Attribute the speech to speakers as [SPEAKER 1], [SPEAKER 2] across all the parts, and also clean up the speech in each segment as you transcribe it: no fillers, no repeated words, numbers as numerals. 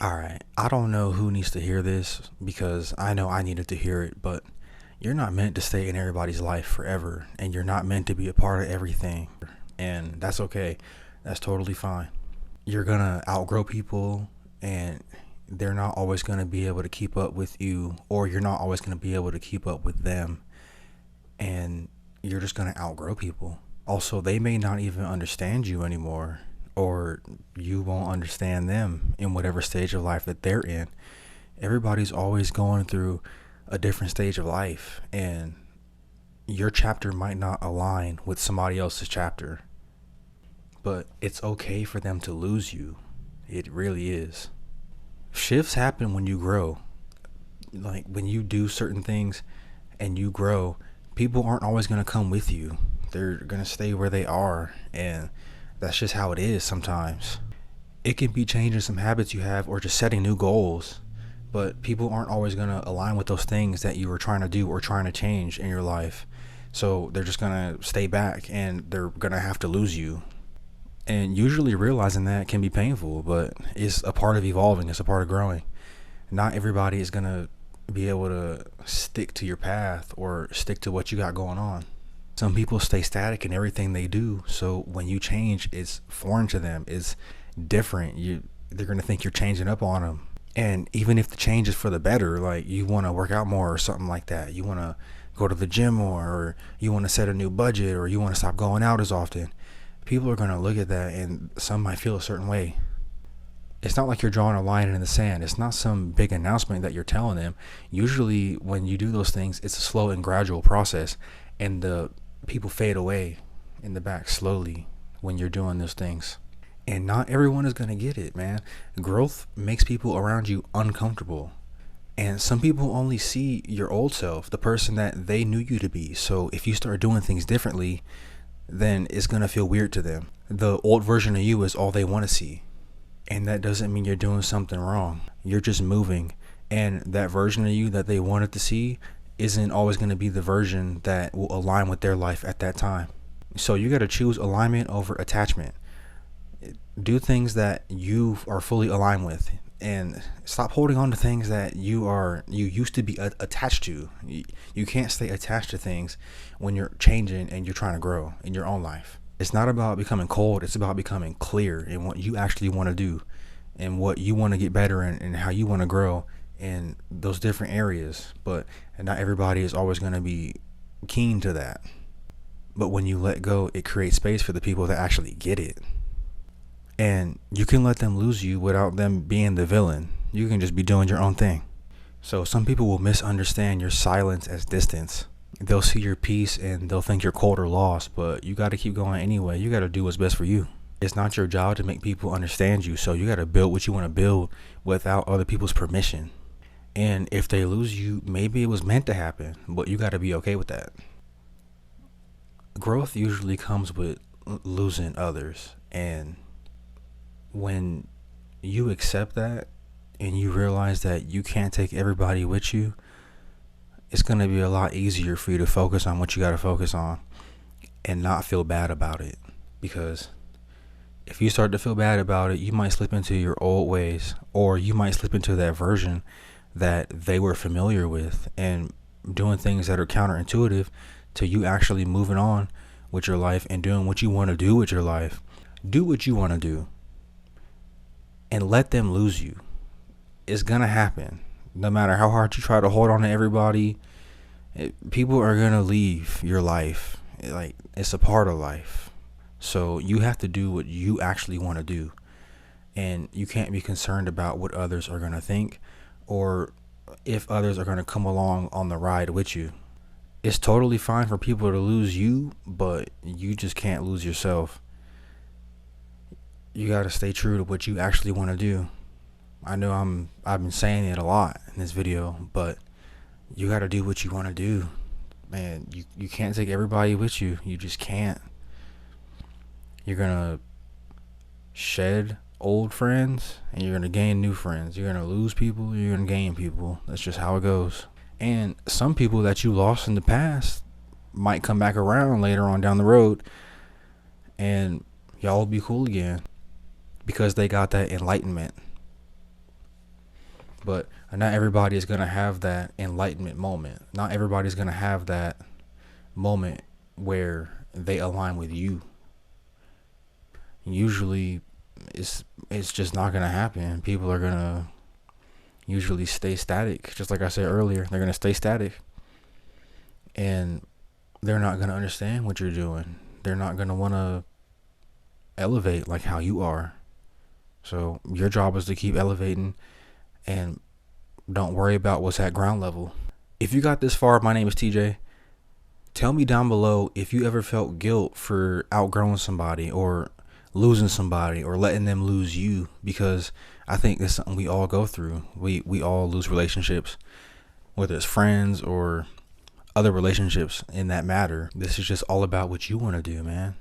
[SPEAKER 1] All right, I don't know who needs to hear this because I know I needed to hear it, but you're not meant to stay in everybody's life forever, and you're not meant to be a part of everything, and that's okay. That's totally fine. You're gonna outgrow people, and they're not always gonna be able to keep up with you, or you're not always gonna be able to keep up with them, and you're just gonna outgrow people. Also, they may not even understand you anymore, or you won't understand them in whatever stage of life that they're in. Everybody's always going through a different stage of life, and your chapter might not align with somebody else's chapter, but it's okay for them to lose you. It really is. Shifts happen when you grow. Like when you do certain things and you grow, people aren't always going to come with you. They're going to stay where they are, and that's just how it is sometimes. It can be changing some habits you have or just setting new goals, but people aren't always going to align with those things that you were trying to do or trying to change in your life. So they're just going to stay back, and they're going to have to lose you. And usually realizing that can be painful, but it's a part of evolving, it's a part of growing. Not everybody is going to be able to stick to your path or stick to what you got going on. Some people stay static in everything they do, so when you change, it's foreign to them. It's different. They're gonna think you're changing up on them. And even if the change is for the better, like you want to work out more or something like that, you want to go to the gym more, or you want to set a new budget, or you want to stop going out as often, people are gonna look at that, and some might feel a certain way. It's not like you're drawing a line in the sand. It's not some big announcement that you're telling them. Usually, when you do those things, it's a slow and gradual process, and the people fade away in the back slowly when you're doing those things. And not everyone is going to get it, man. Growth makes people around you uncomfortable. And some people only see your old self, the person that they knew you to be. So if you start doing things differently, then it's going to feel weird to them. The old version of you is all they want to see. And that doesn't mean you're doing something wrong. You're just moving. And that version of you that they wanted to see isn't always going to be the version that will align with their life at that time. So you got to choose alignment over attachment. Do things that you are fully aligned with, and stop holding on to things that you used to be attached to. You can't stay attached to things when you're changing and you're trying to grow in your own life. It's not about becoming cold. It's about becoming clear in what you actually want to do and what you want to get better in and how you want to grow in those different areas. But not everybody is always going to be keen to that. But when you let go, it creates space for the people that actually get it. And you can let them lose you without them being the villain. You can just be doing your own thing. So some people will misunderstand your silence as distance. They'll see your peace and they'll think you're cold or lost, but you got to keep going anyway. You got to do what's best for you. It's not your job to make people understand you, so you got to build what you want to build without other people's permission. And if they lose you, maybe it was meant to happen, but you got to be okay with that. Growth usually comes with losing others, and when you accept that and you realize that you can't take everybody with you, it's going to be a lot easier for you to focus on what you got to focus on and not feel bad about it. Because if you start to feel bad about it, you might slip into your old ways, or you might slip into that version that they were familiar with and doing things that are counterintuitive to you actually moving on with your life and doing what you want to do with your life. Do what you want to do and let them lose you. It's going to happen. No matter how hard you try to hold on to everybody, people are going to leave your life. It's a part of life. So you have to do what you actually want to do. And you can't be concerned about what others are going to think or if others are going to come along on the ride with you. It's totally fine for people to lose you, but you just can't lose yourself. You got to stay true to what you actually want to do. I know I've been saying it a lot in this video, but you got to do what you want to do. Man, you can't take everybody with you. You just can't. You're going to shed old friends and you're going to gain new friends. You're going to lose people, you're going to gain people. That's just how it goes. And some people that you lost in the past might come back around later on down the road and y'all will be cool again because they got that enlightenment. But not everybody is going to have that enlightenment moment. Not everybody's going to have that moment where they align with you. Usually it's just not going to happen. People are going to usually stay static. Just like I said earlier, they're going to stay static. And they're not going to understand what you're doing. They're not going to want to elevate like how you are. So your job is to keep elevating and don't worry about what's at ground level. If you got this far, my name is TJ. Tell me down below if you ever felt guilt for outgrowing somebody or losing somebody or letting them lose you, because I think that's something we all go through. We all lose relationships, whether it's friends or other relationships in that matter. This is just all about what you want to do, man.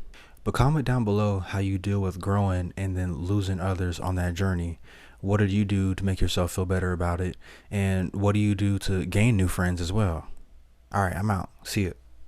[SPEAKER 1] But comment down below how you deal with growing and then losing others on that journey. What did you do to make yourself feel better about it? And what do you do to gain new friends as well? All right, I'm out. See ya.